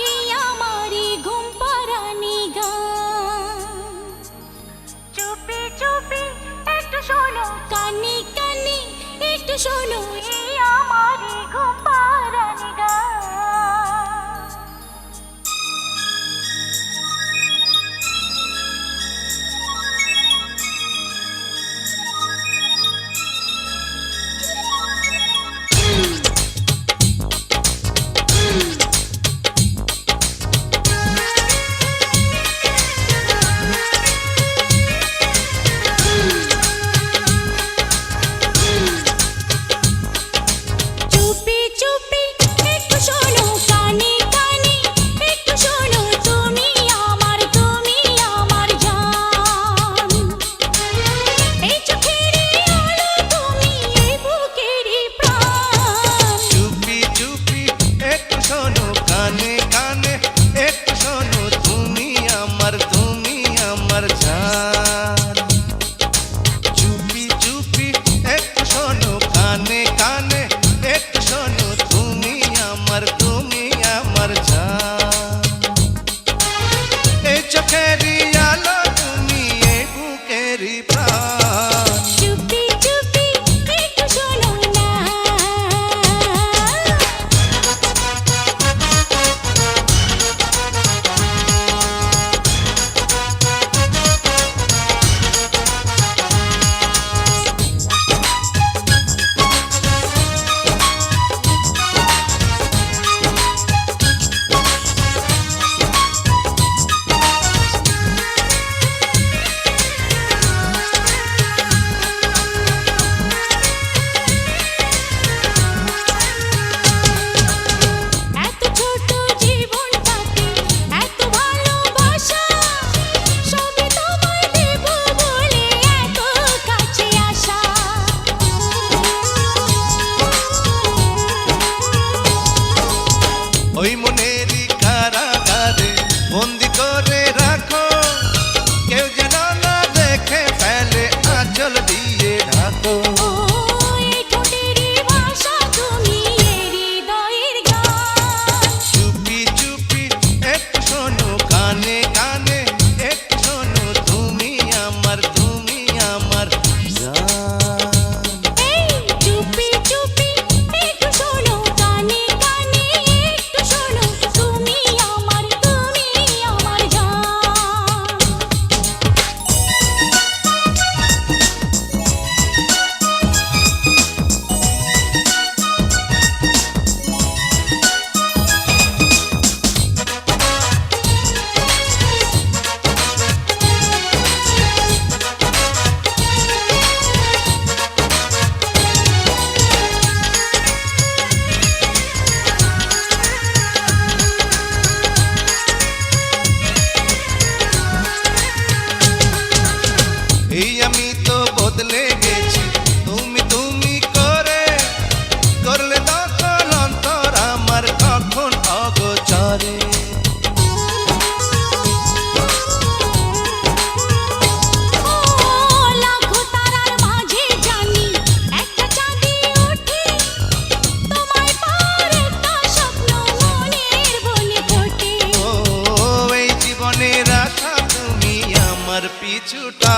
এই আমারই ঘুম পাড়ানি গান। চুপি চুপি একটু শোনো, কানে কানে একটু শোনো, এই আমারই ঘুম পাড়ানি গান। ওই মনেরই কারাগারে বন্দি করে রাখো, কেউ যেন না দেখে ফেলে, আঁচল দিয়ে ঢাকো। চুপি চুপি একটু শোনো, কানে কানে একটু শোনো, তুমি আমার জান। এই আমি তো বদলে গেছি, তুমি তুমি করে করলে দখল অন্তর আমার কখন অগোচরে। এই জীবনের আশা তুমি আমার পিছুটা।